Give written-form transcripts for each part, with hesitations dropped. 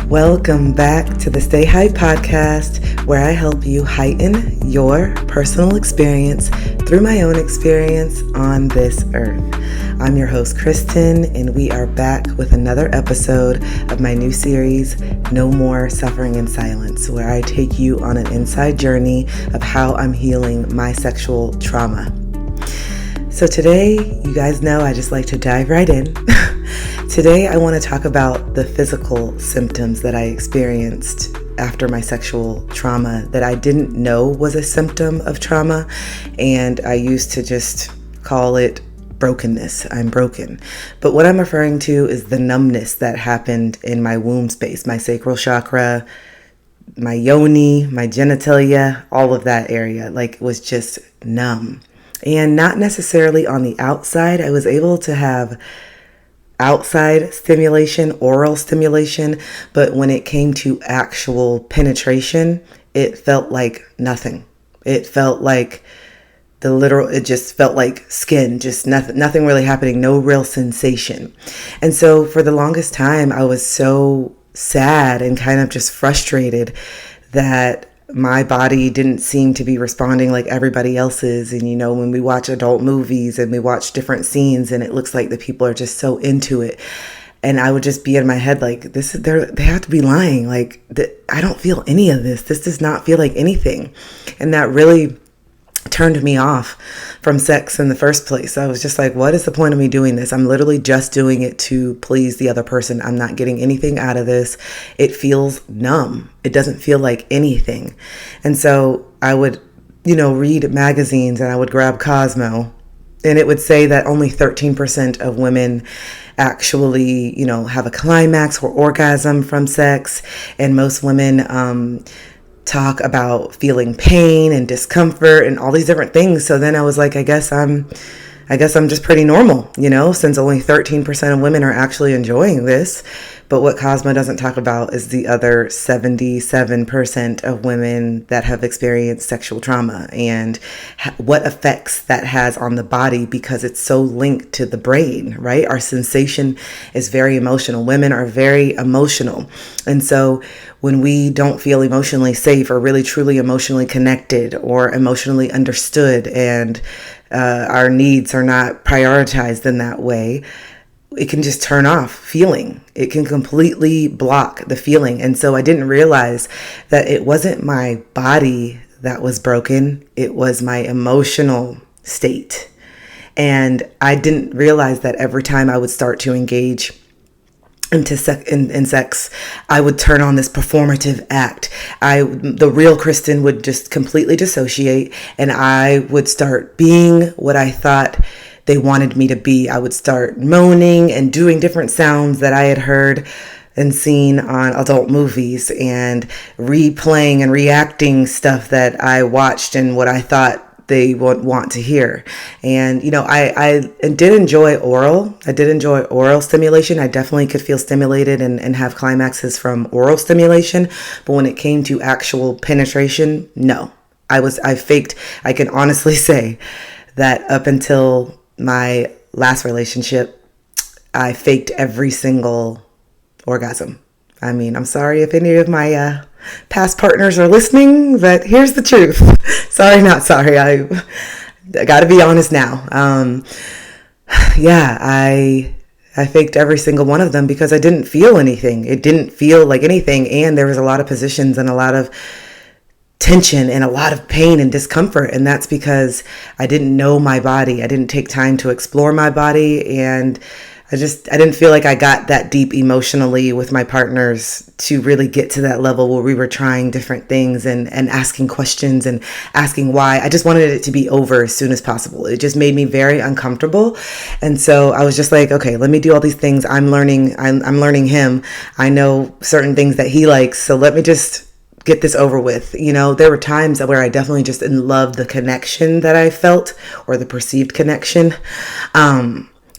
Welcome back to the StayHYPE podcast, where I help you heighten your personal experience through my own experience on this earth. I'm your host, Kristen, and we are back with another episode of my new series, No More Suffering in Silence, where I take you on an inside journey of how I'm healing my sexual trauma. So today, you guys know I just like to dive right in. Today, I want to talk about the physical symptoms that I experienced after my sexual trauma that I didn't know was a symptom of trauma, and I used to just call it brokenness. I'm broken. But what I'm referring to is the numbness that happened in my womb space, my sacral chakra, my yoni, my genitalia, all of that area, like was just numb. And not necessarily on the outside. I was able to have outside stimulation, oral stimulation, but when it came to actual penetration, it felt like nothing. It felt like it just felt like skin, just nothing really happening, no real sensation. And so for the longest time, I was so sad and kind of just frustrated that my body didn't seem to be responding like everybody else's. And, when we watch adult movies and we watch different scenes and it looks like the people are just so into it. And I would just be in my head like, they have to be lying. Like, I don't feel any of this. This does not feel like anything. And that really turned me off from sex in the first place. I was just like, what is the point of me doing this? I'm literally just doing it to please the other person. I'm not getting anything out of this. It feels numb. It doesn't feel like anything. And so I would, read magazines and I would grab Cosmo, and it would say that only 13% of women actually, have a climax or orgasm from sex. And most women, talk about feeling pain and discomfort and all these different things. So then I was like, I guess I'm just pretty normal, since only 13% of women are actually enjoying this. But what Cosmo doesn't talk about is the other 77% of women that have experienced sexual trauma and what effects that has on the body, because it's so linked to the brain, right? Our sensation is very emotional. Women are very emotional. And so when we don't feel emotionally safe or really truly emotionally connected or emotionally understood, and our needs are not prioritized in that way, it can just turn off feeling. It can completely block the feeling. And so I didn't realize that it wasn't my body that was broken. It was my emotional state. And I didn't realize that every time I would start to engage in sex, I would turn on this performative act. The real Kristen would just completely dissociate, and I would start being what I thought they wanted me to be. I would start moaning and doing different sounds that I had heard and seen on adult movies, and replaying and reacting stuff that I watched and what I thought they would want to hear. And, I did enjoy oral. I did enjoy oral stimulation. I definitely could feel stimulated and have climaxes from oral stimulation. But when it came to actual penetration, no. I faked. I can honestly say that up until my last relationship, I faked every single orgasm. I mean, I'm sorry if any of my past partners are listening, but here's the truth. Sorry, not sorry. I got to be honest now. I faked every single one of them because I didn't feel anything. It didn't feel like anything, and there was a lot of positions and a lot of tension and a lot of pain and discomfort. And that's because I didn't know my body. I didn't take time to explore my body. And I didn't feel like I got that deep emotionally with my partners to really get to that level where we were trying different things and asking questions and asking why. I just wanted it to be over as soon as possible. It just made me very uncomfortable. And so I was just like, okay, let me do all these things. I'm learning him. I know certain things that he likes. So let me just get this over with. There were times where I definitely just loved the connection that I felt, or the perceived connection.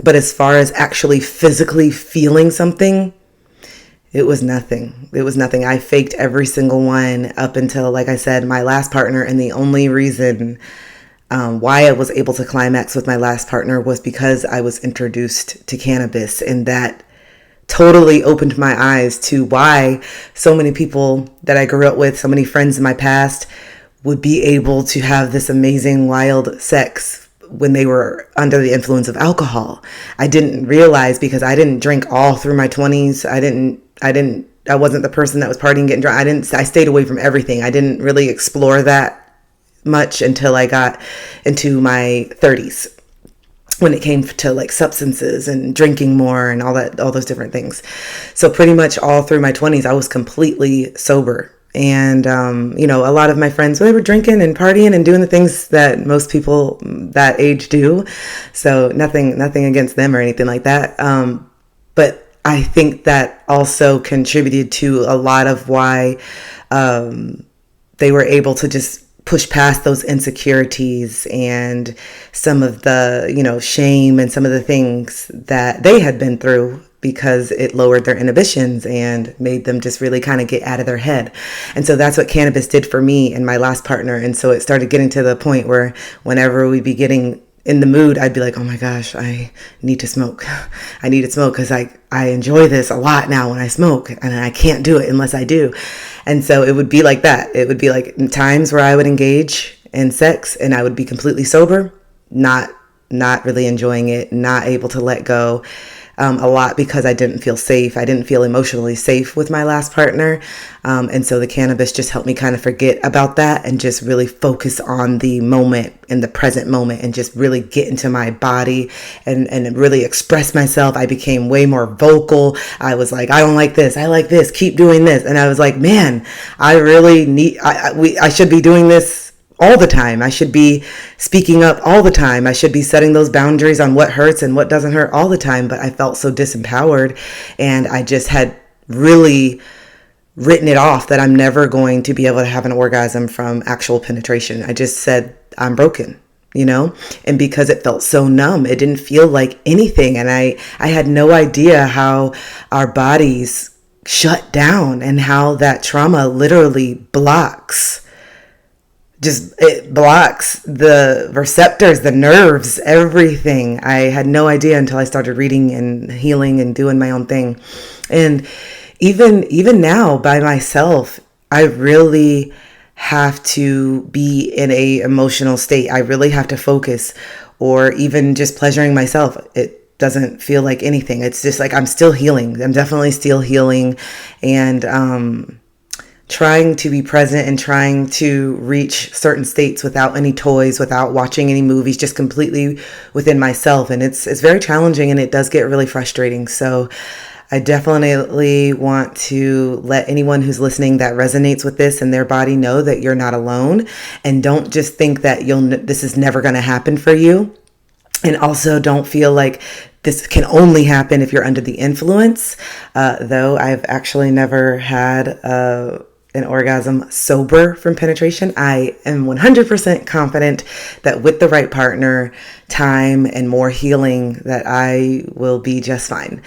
But as far as actually physically feeling something, it was nothing. I faked every single one up until, like I said, my last partner. And the only reason why I was able to climax with my last partner was because I was introduced to cannabis, and that totally opened my eyes to why so many people that I grew up with, so many friends in my past, would be able to have this amazing wild sex when they were under the influence of alcohol. I didn't realize, because I didn't drink all through my 20s. I wasn't the person that was partying, getting drunk. I stayed away from everything. I didn't really explore that much until I got into my 30s, when it came to like substances and drinking more and all those different things. So pretty much all through my 20s, I was completely sober. And, a lot of my friends, they were drinking and partying and doing the things that most people that age do. So nothing against them or anything like that. But I think that also contributed to a lot of why they were able to just push past those insecurities and some of the, shame and some of the things that they had been through, because it lowered their inhibitions and made them just really kind of get out of their head. And so that's what cannabis did for me and my last partner. And so it started getting to the point where whenever we'd be getting in the mood, I'd be like, oh my gosh, I need to smoke. I need to smoke because I enjoy this a lot now when I smoke, and I can't do it unless I do. And so it would be like that. It would be like times where I would engage in sex and I would be completely sober, not really enjoying it, not able to let go. A lot because I didn't feel safe. I didn't feel emotionally safe with my last partner. And so the cannabis just helped me kind of forget about that and just really focus on the moment, in the present moment, and just really get into my body and really express myself. I became way more vocal. I was like, I don't like this. I like this. Keep doing this. And I was like, man, I really I should be doing this all the time. I should be speaking up all the time. I should be setting those boundaries on what hurts and what doesn't hurt all the time. But I felt so disempowered, and I just had really written it off that I'm never going to be able to have an orgasm from actual penetration. I just said, I'm broken, and because it felt so numb, it didn't feel like anything. And I had no idea how our bodies shut down and how that trauma literally it blocks the receptors, the nerves, everything. I had no idea until I started reading and healing and doing my own thing. And even now by myself, I really have to be in a emotional state. I really have to focus, or even just pleasuring myself. It doesn't feel like anything. It's just like I'm still healing. I'm definitely still healing, and trying to be present and trying to reach certain states without any toys, without watching any movies, just completely within myself. And it's very challenging, and it does get really frustrating. So I definitely want to let anyone who's listening that resonates with this and their body know that you're not alone, and don't just think that this is never going to happen for you. And also don't feel like this can only happen if you're under the influence. Though I've actually never had an orgasm sober from penetration, I am 100% confident that with the right partner, time, and more healing, that I will be just fine.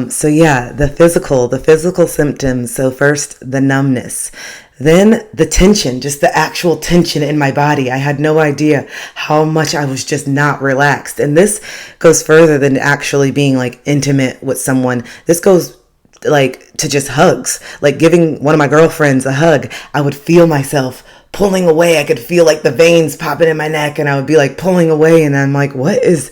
So yeah, the physical symptoms. So first, the numbness. Then the tension, just the actual tension in my body. I had no idea how much I was just not relaxed. And this goes further than actually being like intimate with someone. This goes like to just hugs, like giving one of my girlfriends a hug. I would feel myself pulling away. I could feel like the veins popping in my neck, and I would be like pulling away. And I'm like, what is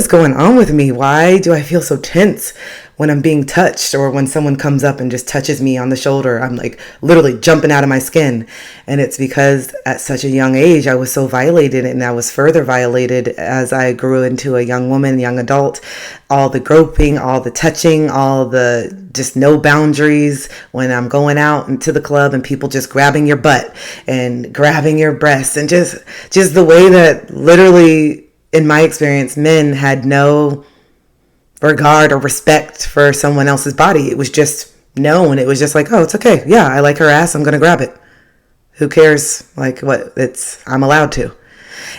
going on with me? Why do I feel so tense when I'm being touched, or when someone comes up and just touches me on the shoulder? I'm like literally jumping out of my skin. And it's because at such a young age, I was so violated, and I was further violated as I grew into a young woman, young adult. All the groping, all the touching, all the just no boundaries when I'm going out into the club and people just grabbing your butt and grabbing your breasts, and just the way that literally, in my experience, men had no regard or respect for someone else's body. It was just known. It was just like, oh, it's okay. Yeah, I like her ass. I'm going to grab it. Who cares? Like I'm allowed to.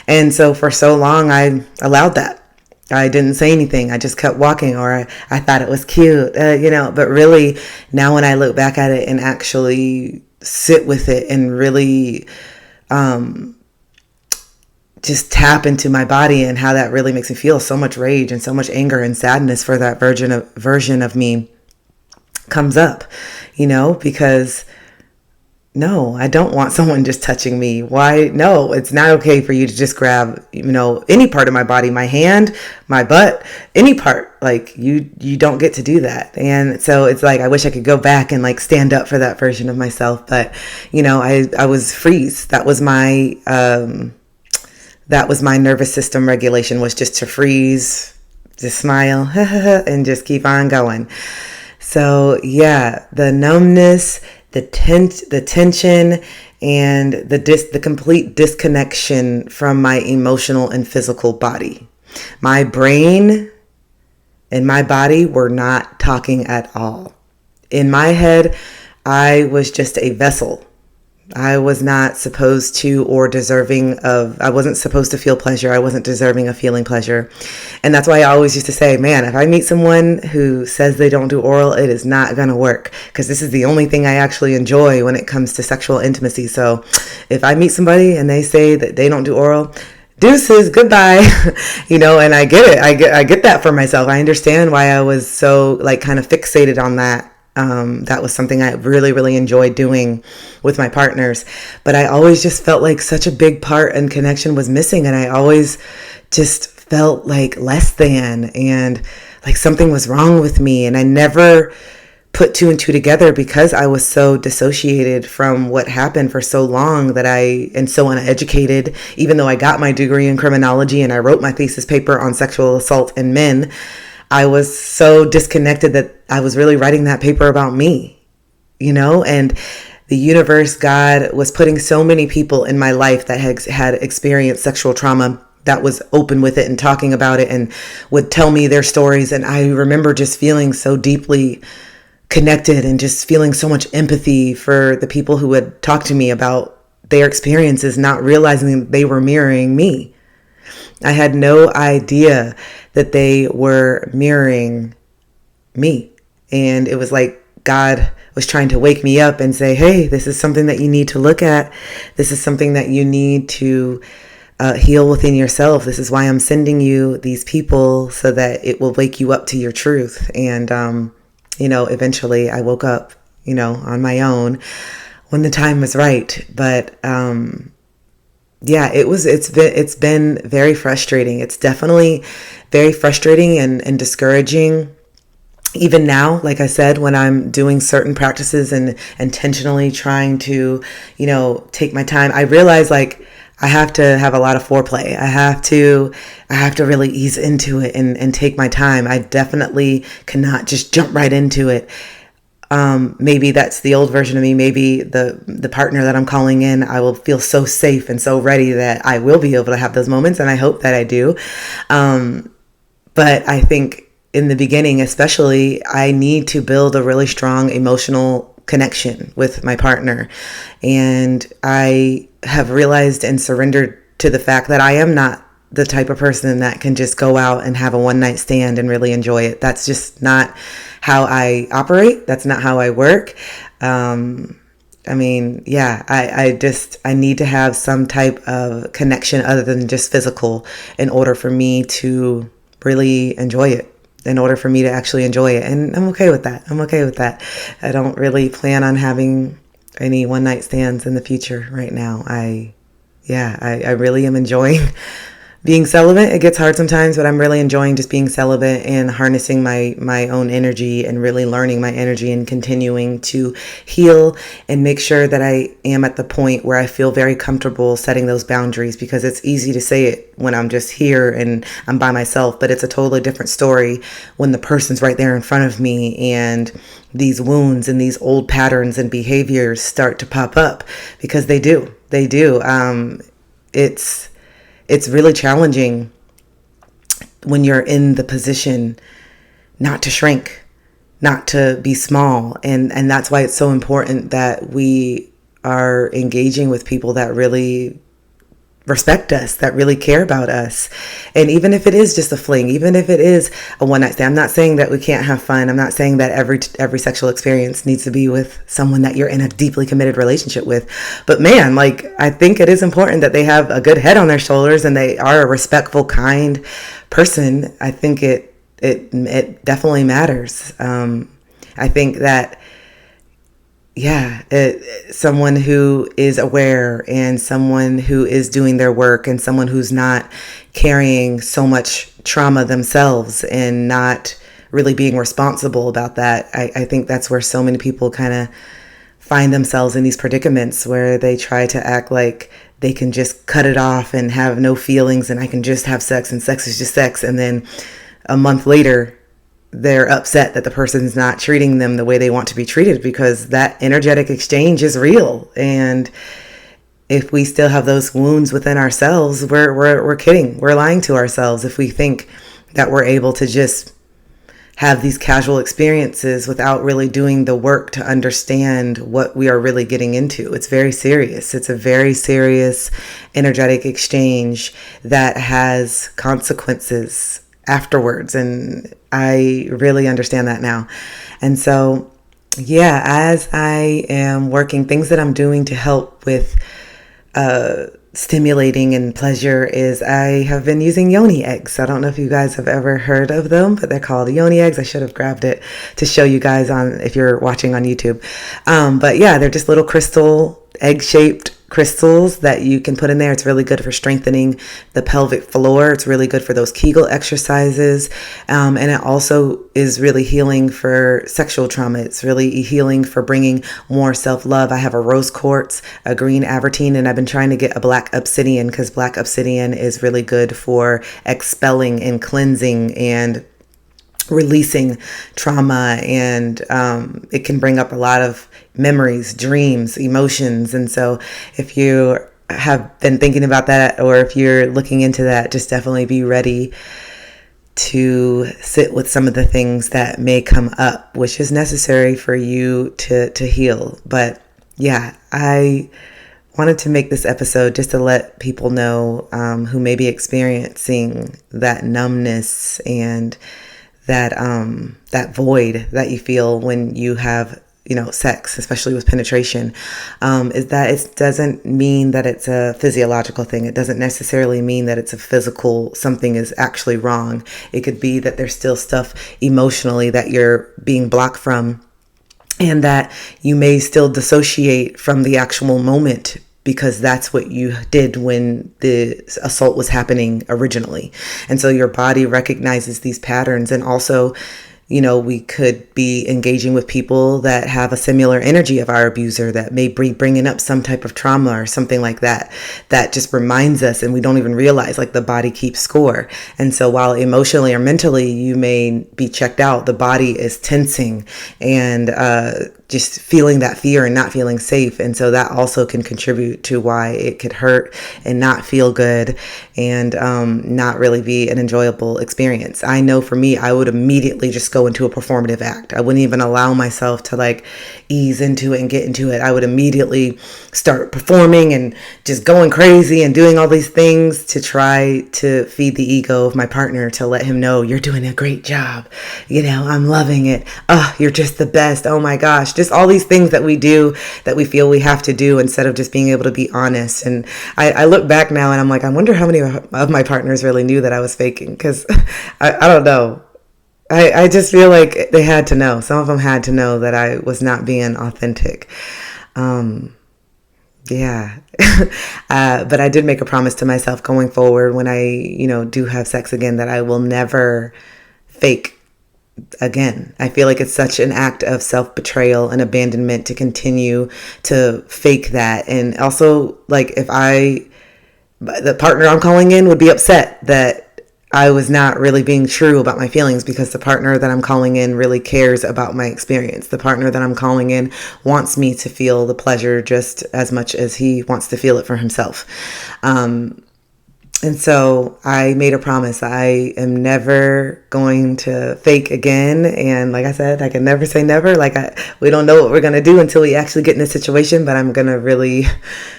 And so for so long, I allowed that. I didn't say anything. I just kept walking, or I thought it was cute, but really now when I look back at it and actually sit with it and really, just tap into my body and how that really makes me feel so much rage and so much anger and sadness for that version of me. comes up, because no, I don't want someone just touching me. Why? No, it's not okay for you to just grab, any part of my body, my hand, my butt, any part. Like you don't get to do that. And so it's like, I wish I could go back and like stand up for that version of myself. But, I was freeze. That was my nervous system regulation, was just to freeze, just smile, and just keep on going. So yeah, the numbness, the tension, and the complete disconnection from my emotional and physical body. My brain and my body were not talking at all. In my head, I was just a vessel. I was not supposed to I wasn't supposed to feel pleasure. I wasn't deserving of feeling pleasure. And that's why I always used to say, man, if I meet someone who says they don't do oral, it is not going to work, because this is the only thing I actually enjoy when it comes to sexual intimacy. So if I meet somebody and they say that they don't do oral, deuces, goodbye. And I get it. I get that for myself. I understand why I was so like kind of fixated on that. That was something I really, really enjoyed doing with my partners. But I always just felt like such a big part and connection was missing. And I always just felt like less than, and like something was wrong with me. And I never put two and two together, because I was so dissociated from what happened for so long, and so uneducated. Even though I got my degree in criminology and I wrote my thesis paper on sexual assault in men, I was so disconnected that I was really writing that paper about me, and the universe, God, was putting so many people in my life that had experienced sexual trauma, that was open with it and talking about it and would tell me their stories. And I remember just feeling so deeply connected and just feeling so much empathy for the people who would talk to me about their experiences, not realizing they were mirroring me. I had no idea that they were mirroring me. And it was like God was trying to wake me up and say, hey, this is something that you need to look at. This is something that you need to heal within yourself. This is why I'm sending you these people, so that it will wake you up to your truth. And, eventually I woke up, on my own when the time was right. But, yeah, it's been very frustrating. It's definitely very frustrating and discouraging. Even now, like I said, when I'm doing certain practices and intentionally trying to, take my time, I realize like I have to have a lot of foreplay. I have to really ease into it and take my time. I definitely cannot just jump right into it. Maybe that's the old version of me. Maybe the partner that I'm calling in, I will feel so safe and so ready that I will be able to have those moments. And I hope that I do. But I think in the beginning, especially, I need to build a really strong emotional connection with my partner. And I have realized and surrendered to the fact that I am not the type of person that can just go out and have a one night stand and really enjoy it. That's just not how I operate. That's not how I work. I need to have some type of connection other than just physical in order for me to really enjoy it, in order for me to actually enjoy it. And I'm okay with that. I don't really plan on having any one night stands in the future right now. I really am enjoying being celibate. It gets hard sometimes, but I'm really enjoying just being celibate and harnessing my own energy and really learning my energy and continuing to heal and make sure that I am at the point where I feel very comfortable setting those boundaries, because it's easy to say it when I'm just here and I'm by myself, but it's a totally different story when the person's right there in front of me and these wounds and these old patterns and behaviors start to pop up, because they do. It's really challenging when you're in the position not to shrink, not to be small. And that's why it's so important that we are engaging with people that really respect us, that really care about us. And even if it is just a fling, even if it is a one night stand, I'm not saying that we can't have fun. I'm not saying that every sexual experience needs to be with someone that you're in a deeply committed relationship with. But man, like, I think it is important that they have a good head on their shoulders and they are a respectful, kind person. I think it definitely matters. I I think that, someone who is aware and someone who is doing their work and someone who's not carrying so much trauma themselves and not really being responsible about that, I think that's where so many people kind of find themselves in these predicaments where they try to act like they can just cut it off and have no feelings and I can just have sex and sex is just sex. And then a month later, they're upset that the person's not treating them the way they want to be treated, because that energetic exchange is real. And if we still have those wounds within ourselves, we're kidding. We're lying to ourselves if we think that we're able to just have these casual experiences without really doing the work to understand what we are really getting into. It's very serious. It's a very serious energetic exchange that has consequences afterwards. And I really understand that now. And so, as I am working, things that I'm doing to help with stimulating and pleasure is I have been using yoni eggs. I don't know if you guys have ever heard of them, but they're called yoni eggs. I should have grabbed it to show you guys on if you're watching on YouTube. But they're just little crystal, egg-shaped crystals that you can put in there. It's really good for strengthening the pelvic floor. It's really good for those Kegel exercises. And it also is really healing for sexual trauma. It's really healing for bringing more self-love. I have a rose quartz, a green avertine, and I've been trying to get a black obsidian because black obsidian is really good for expelling and cleansing and releasing trauma, and it can bring up a lot of memories, dreams, emotions. And so if you have been thinking about that, or if you're looking into that, just definitely be ready to sit with some of the things that may come up, which is necessary for you to heal. But I wanted to make this episode just to let people know who may be experiencing that numbness and that void that you feel when you have, sex, especially with penetration, is that it doesn't mean that it's a physiological thing. It doesn't necessarily mean that it's a physical, something is actually wrong. It could be that there's still stuff emotionally that you're being blocked from, and that you may still dissociate from the actual moment because that's what you did when the assault was happening originally. And so your body recognizes these patterns. And also, we could be engaging with people that have a similar energy of our abuser that may be bringing up some type of trauma or something like that, that just reminds us, and we don't even realize, like, the body keeps score. And so while emotionally or mentally you may be checked out, the body is tensing and just feeling that fear and not feeling safe. And so that also can contribute to why it could hurt and not feel good and not really be an enjoyable experience. I know for me, I would immediately just go into a performative act. I wouldn't even allow myself to ease into it and get into it. I would immediately start performing and just going crazy and doing all these things to try to feed the ego of my partner, to let him know, you're doing a great job. I'm loving it. Oh, you're just the best. Oh my gosh. Just all these things that we do that we feel we have to do instead of just being able to be honest. And I look back now and I'm like, I wonder how many of my partners really knew that I was faking, because I don't know. I just feel like they had to know. Some of them had to know that I was not being authentic. But I did make a promise to myself going forward when I, do have sex again, that I will never fake again. I feel like it's such an act of self-betrayal and abandonment to continue to fake that. And also, if the partner I'm calling in would be upset that I was not really being true about my feelings, because the partner that I'm calling in really cares about my experience. The partner that I'm calling in wants me to feel the pleasure just as much as he wants to feel it for himself. And so I made a promise. I am never going to fake again. And like I said, I can never say never. We don't know what we're going to do until we actually get in a situation, but I'm going to really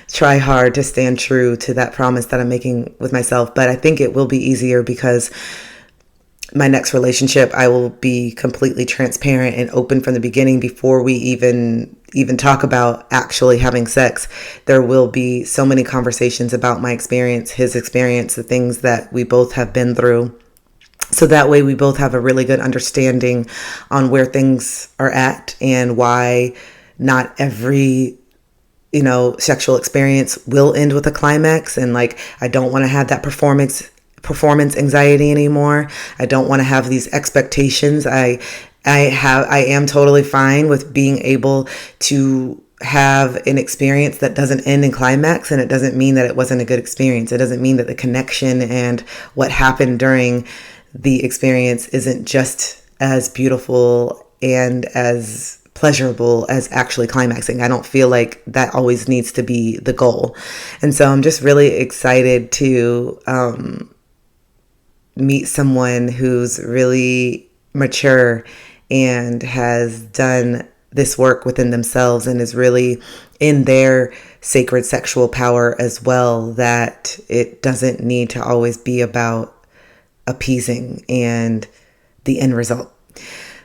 try hard to stand true to that promise that I'm making with myself. But I think it will be easier because my next relationship, I will be completely transparent and open from the beginning before we even talk about actually having sex. There will be so many conversations about my experience, his experience, the things that we both have been through. So that way we both have a really good understanding on where things are at and why not every, sexual experience will end with a climax. And like, I don't want to have that performance anxiety anymore. I don't want to have these expectations. I am totally fine with being able to have an experience that doesn't end in climax, and it doesn't mean that it wasn't a good experience. It doesn't mean that the connection and what happened during the experience isn't just as beautiful and as pleasurable as actually climaxing. I don't feel like that always needs to be the goal. And so I'm just really excited to meet someone who's really mature and has done this work within themselves and is really in their sacred sexual power as well, that it doesn't need to always be about appeasing and the end result.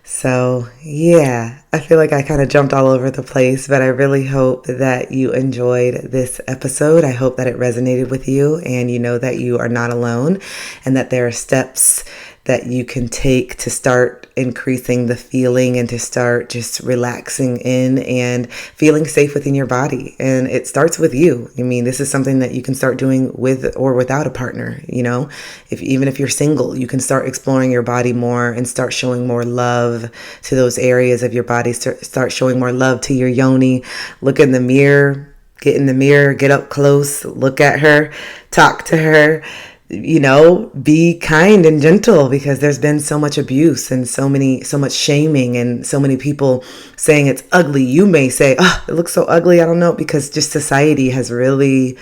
So yeah, I feel like I kind of jumped all over the place, but I really hope that you enjoyed this episode. I hope that it resonated with you and you know that you are not alone and that there are steps that you can take to start increasing the feeling and to start just relaxing in and feeling safe within your body. And it starts with you. I mean, this is something that you can start doing with or without a partner. Even if you're single, you can start exploring your body more and start showing more love to those areas of your body. Start showing more love to your yoni. Look in the mirror, get in the mirror, get up close, look at her, talk to her. Be kind and gentle, because there's been so much abuse and so much shaming and so many people saying it's ugly. You may say, oh, it looks so ugly. I don't know, because just society has really,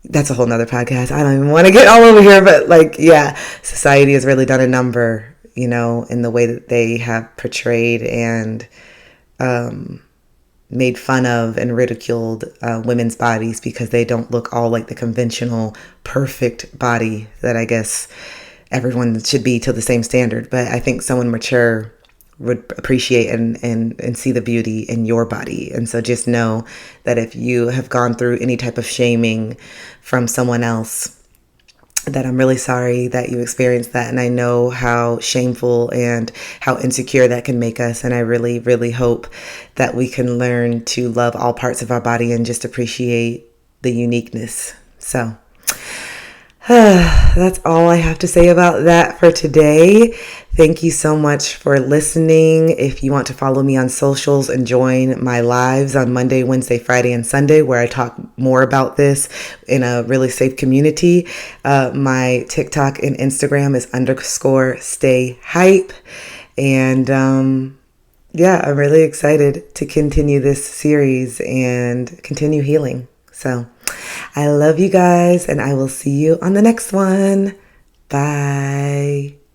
that's a whole nother podcast. I don't even want to get all over here, but society has really done a number, in the way that they have portrayed and, made fun of and ridiculed women's bodies because they don't look all like the conventional perfect body that I guess everyone should be to the same standard. But I think someone mature would appreciate and see the beauty in your body. And so just know that if you have gone through any type of shaming from someone else, that I'm really sorry that you experienced that. And I know how shameful and how insecure that can make us. And I really, really hope that we can learn to love all parts of our body and just appreciate the uniqueness. So that's all I have to say about that for today. Thank you so much for listening. If you want to follow me on socials and join my lives on Monday, Wednesday, Friday, and Sunday, where I talk more about this in a really safe community, my TikTok and Instagram is _StayHYPE. And I'm really excited to continue this series and continue healing. So I love you guys, and I will see you on the next one. Bye.